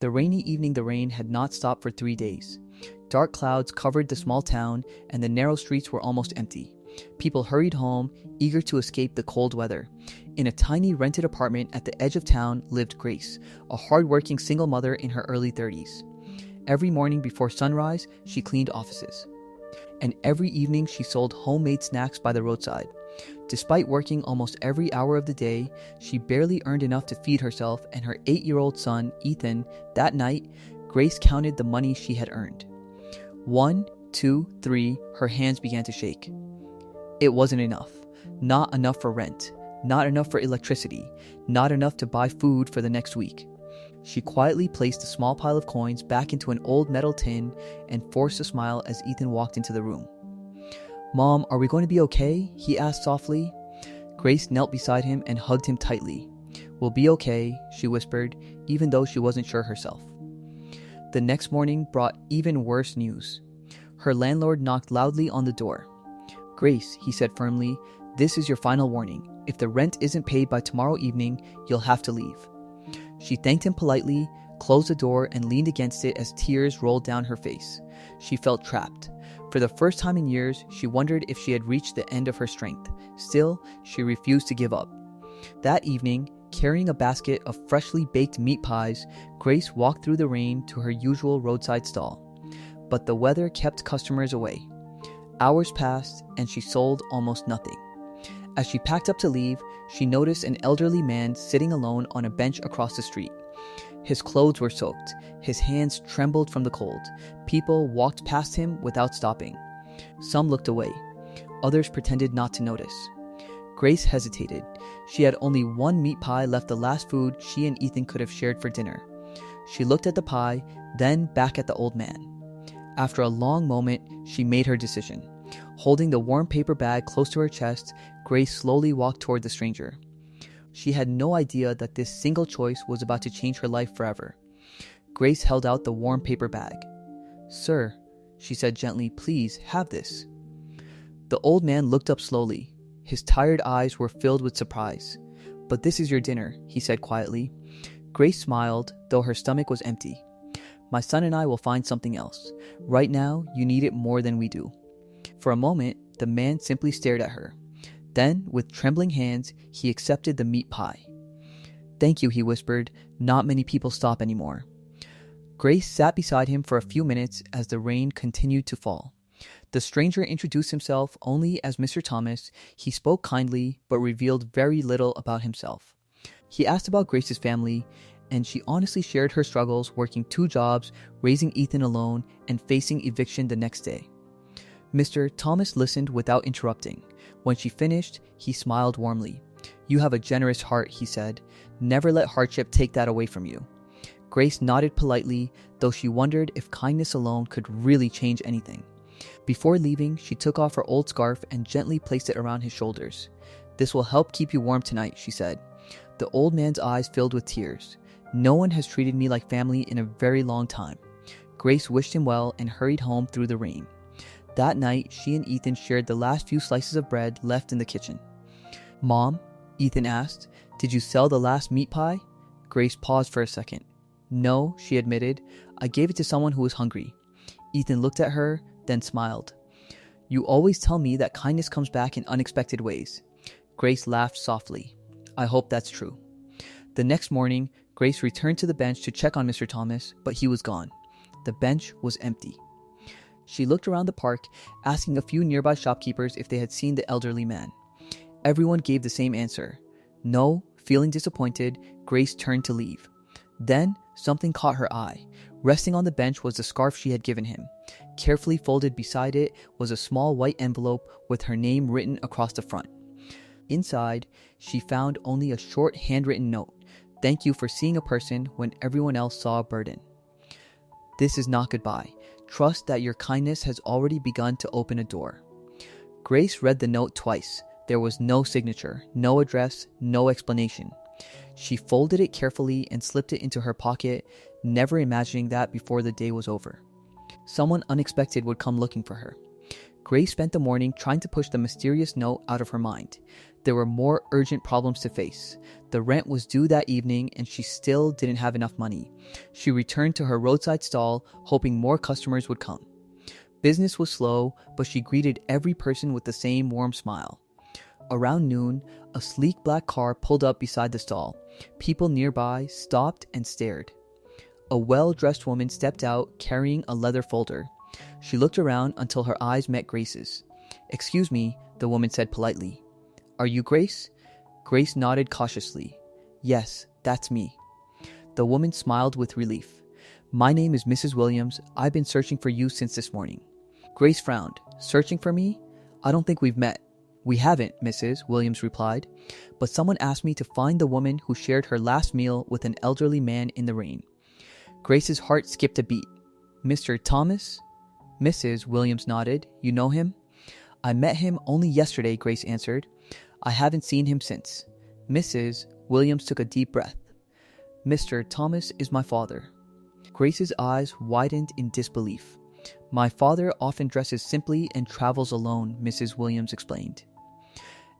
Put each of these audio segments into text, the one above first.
The rainy evening, the rain had not stopped for 3 days. Dark clouds covered the small town, and the narrow streets were almost empty. People hurried home, eager to escape the cold weather. In a tiny rented apartment at the edge of town lived Grace, a hard-working single mother in her early 30s. Every morning before sunrise, she cleaned offices. And every evening she sold homemade snacks by the roadside. Despite working almost every hour of the day, she barely earned enough to feed herself and her 8-year-old son, Ethan. That night, Grace counted the money she had earned. 1, 2, 3, her hands began to shake. It wasn't enough. Not enough for rent. Not enough for electricity. Not enough to buy food for the next week. She quietly placed the small pile of coins back into an old metal tin and forced a smile as Ethan walked into the room. "Mom, are we going to be okay?" he asked softly. Grace knelt beside him and hugged him tightly. "We'll be okay," she whispered, even though she wasn't sure herself. The next morning brought even worse news. Her landlord knocked loudly on the door. "Grace," he said firmly, "this is your final warning. If the rent isn't paid by tomorrow evening, you'll have to leave." She thanked him politely, closed the door, and leaned against it as tears rolled down her face. She felt trapped. For the first time in years, she wondered if she had reached the end of her strength. Still, she refused to give up. That evening, carrying a basket of freshly baked meat pies, Grace walked through the rain to her usual roadside stall. But the weather kept customers away. Hours passed, and she sold almost nothing. As she packed up to leave, she noticed an elderly man sitting alone on a bench across the street. His clothes were soaked. His hands trembled from the cold. People walked past him without stopping. Some looked away. Others pretended not to notice. Grace hesitated. She had only one meat pie left, the last food she and Ethan could have shared for dinner. She looked at the pie, then back at the old man. After a long moment, she made her decision. Holding the warm paper bag close to her chest, Grace slowly walked toward the stranger. She had no idea that this single choice was about to change her life forever. Grace held out the warm paper bag. "Sir," she said gently, "please have this." The old man looked up slowly. His tired eyes were filled with surprise. "But this is your dinner," he said quietly. Grace smiled, though her stomach was empty. "My son and I will find something else. Right now, you need it more than we do." For a moment, the man simply stared at her. Then, with trembling hands, he accepted the meat pie. "Thank you," he whispered. "Not many people stop anymore." Grace sat beside him for a few minutes as the rain continued to fall. The stranger introduced himself only as Mr. Thomas. He spoke kindly, but revealed very little about himself. He asked about Grace's family, and she honestly shared her struggles working 2 jobs, raising Ethan alone, and facing eviction the next day. Mr. Thomas listened without interrupting. When she finished, he smiled warmly. "You have a generous heart," he said. "Never let hardship take that away from you." Grace nodded politely, though she wondered if kindness alone could really change anything. Before leaving, she took off her old scarf and gently placed it around his shoulders. "This will help keep you warm tonight," she said. The old man's eyes filled with tears. "No one has treated me like family in a very long time." Grace wished him well and hurried home through the rain. That night, she and Ethan shared the last few slices of bread left in the kitchen. "Mom," Ethan asked, "did you sell the last meat pie?" Grace paused for a second. "No," she admitted. "I gave it to someone who was hungry." Ethan looked at her, then smiled. "You always tell me that kindness comes back in unexpected ways." Grace laughed softly. "I hope that's true." The next morning, Grace returned to the bench to check on Mr. Thomas, but he was gone. The bench was empty. She looked around the park, asking a few nearby shopkeepers if they had seen the elderly man. Everyone gave the same answer. No. Feeling disappointed, Grace turned to leave. Then, something caught her eye. Resting on the bench was the scarf she had given him. Carefully folded beside it was a small white envelope with her name written across the front. Inside, she found only a short handwritten note. "Thank you for seeing a person when everyone else saw a burden. This is not goodbye. Trust that your kindness has already begun to open a door." Grace read the note twice. There was no signature, no address, no explanation. She folded it carefully and slipped it into her pocket, never imagining that before the day was over, someone unexpected would come looking for her. Grace spent the morning trying to push the mysterious note out of her mind. There were more urgent problems to face. The rent was due that evening and she still didn't have enough money. She returned to her roadside stall, hoping more customers would come. Business was slow, but she greeted every person with the same warm smile. Around noon, a sleek black car pulled up beside the stall. People nearby stopped and stared. A well-dressed woman stepped out carrying a leather folder. She looked around until her eyes met Grace's. "Excuse me," the woman said politely. "Are you Grace?" Grace nodded cautiously. "Yes, that's me." The woman smiled with relief. "My name is Mrs. Williams. I've been searching for you since this morning." Grace frowned. "Searching for me? I don't think we've met." "We haven't, Mrs. Williams replied, "but someone asked me to find the woman who shared her last meal with an elderly man in the rain." Grace's heart skipped a beat. "Mr. Thomas?" Mrs. Williams nodded. "You know him?" "I met him only yesterday," Grace answered. "I haven't seen him since." Mrs. Williams took a deep breath. "Mr. Thomas is my father." Grace's eyes widened in disbelief. "My father often dresses simply and travels alone," Mrs. Williams explained.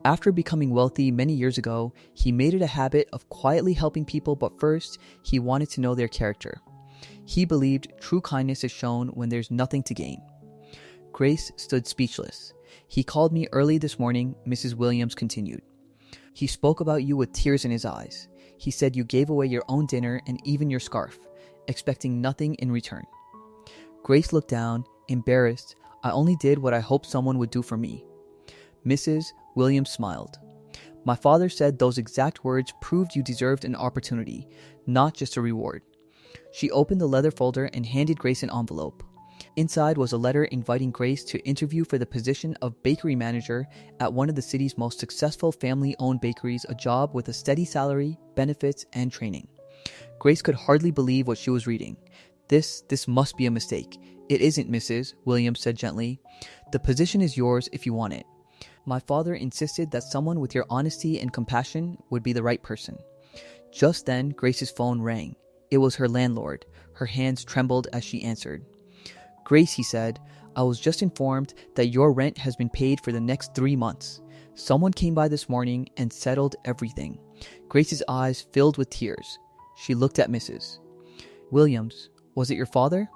After becoming wealthy many years ago, he made it a habit of quietly helping people, but first, he wanted to know their character. He believed true kindness is shown when there's nothing to gain. Grace stood speechless. "He called me early this morning," Mrs. Williams continued. "He spoke about you with tears in his eyes. He said you gave away your own dinner and even your scarf, expecting nothing in return." Grace looked down, embarrassed. "I only did what I hoped someone would do for me." Mrs. Williams smiled. "My father said those exact words proved you deserved an opportunity, not just a reward." She opened the leather folder and handed Grace an envelope. Inside was a letter inviting Grace to interview for the position of bakery manager at one of the city's most successful family-owned bakeries, a job with a steady salary, benefits, and training. Grace could hardly believe what she was reading. This must be a mistake." "It isn't, Mrs." Williams said gently. "The position is yours if you want it. My father insisted that someone with your honesty and compassion would be the right person." Just then, Grace's phone rang. It was her landlord. Her hands trembled as she answered. "Grace," he said, "I was just informed that your rent has been paid for the next 3 months. Someone came by this morning and settled everything." Grace's eyes filled with tears. She looked at Mrs. Williams. "Was it your father?"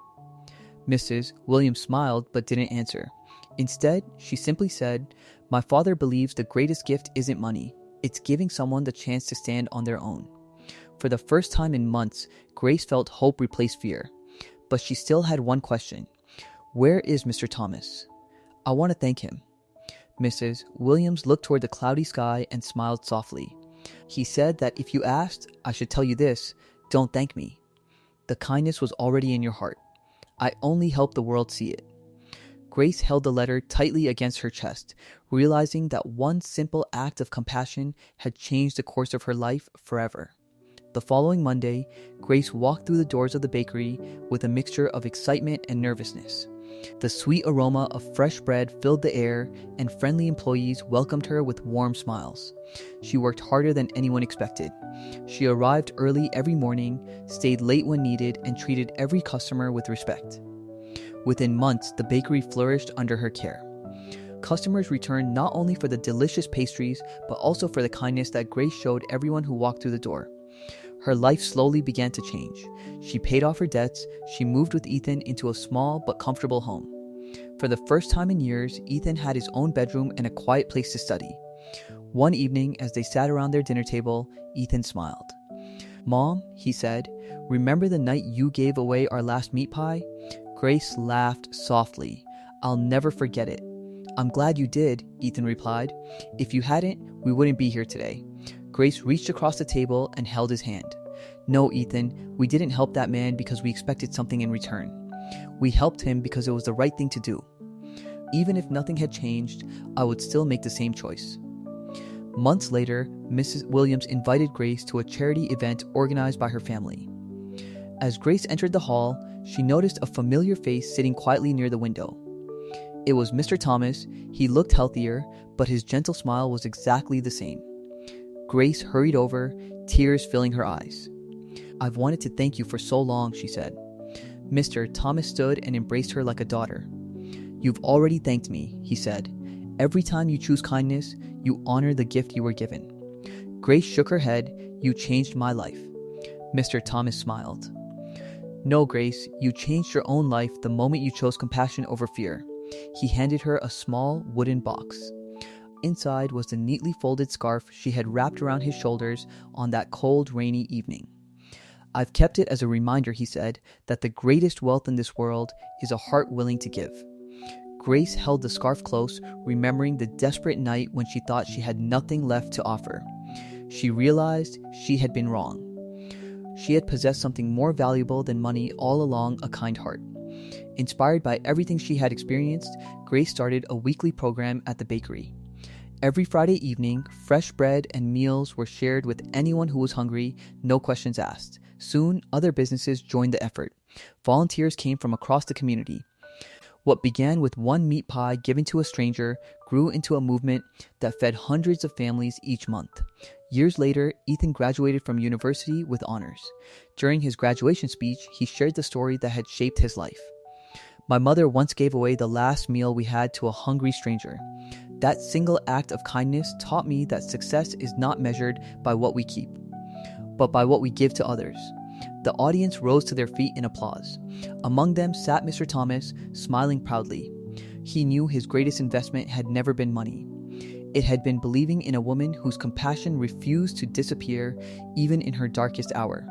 Mrs. Williams smiled but didn't answer. Instead, she simply said, "My father believes the greatest gift isn't money. It's giving someone the chance to stand on their own." For the first time in months, Grace felt hope replace fear. But she still had one question. "Where is Mr. Thomas?" "I want to thank him." Mrs. Williams looked toward the cloudy sky and smiled softly. "He said that if you asked, I should tell you this: don't thank me. The kindness was already in your heart. I only help the world see it." Grace held the letter tightly against her chest, realizing that one simple act of compassion had changed the course of her life forever. The following Monday, Grace walked through the doors of the bakery with a mixture of excitement and nervousness. The sweet aroma of fresh bread filled the air, and friendly employees welcomed her with warm smiles. She worked harder than anyone expected. She arrived early every morning, stayed late when needed, and treated every customer with respect. Within months, the bakery flourished under her care. Customers returned not only for the delicious pastries, but also for the kindness that Grace showed everyone who walked through the door. Her life slowly began to change. She paid off her debts. She moved with Ethan into a small but comfortable home. For the first time in years, Ethan had his own bedroom and a quiet place to study. One evening, as they sat around their dinner table, Ethan smiled. "Mom," he said, "remember the night you gave away our last meat pie?" Grace laughed softly. "I'll never forget it." "I'm glad you did," Ethan replied. "If you hadn't, we wouldn't be here today." Grace reached across the table and held his hand. "No, Ethan, we didn't help that man because we expected something in return. We helped him because it was the right thing to do. Even if nothing had changed, I would still make the same choice." Months later, Mrs. Williams invited Grace to a charity event organized by her family. As Grace entered the hall, she noticed a familiar face sitting quietly near the window. It was Mr. Thomas. He looked healthier, but his gentle smile was exactly the same. Grace hurried over, tears filling her eyes. "I've wanted to thank you for so long," she said. Mr. Thomas stood and embraced her like a daughter. "You've already thanked me," he said. Every time you choose kindness, you honor the gift you were given. Grace shook her head. You changed my life. Mr. Thomas smiled. No, Grace, you changed your own life the moment you chose compassion over fear. He handed her a small wooden box. Inside was the neatly folded scarf she had wrapped around his shoulders on that cold, rainy evening. I've kept it as a reminder, he said, that the greatest wealth in this world is a heart willing to give. Grace held the scarf close, remembering the desperate night when she thought she had nothing left to offer. She realized she had been wrong. She had possessed something more valuable than money all along, a kind heart. Inspired by everything she had experienced, Grace started a weekly program at the bakery. Every Friday evening, fresh bread and meals were shared with anyone who was hungry, no questions asked. Soon, other businesses joined the effort. Volunteers came from across the community. What began with one meat pie given to a stranger grew into a movement that fed hundreds of families each month. Years later, Ethan graduated from university with honors. During his graduation speech, he shared the story that had shaped his life. My mother once gave away the last meal we had to a hungry stranger. That single act of kindness taught me that success is not measured by what we keep, but by what we give to others. The audience rose to their feet in applause. Among them sat Mr. Thomas, smiling proudly. He knew his greatest investment had never been money. It had been believing in a woman whose compassion refused to disappear even in her darkest hour.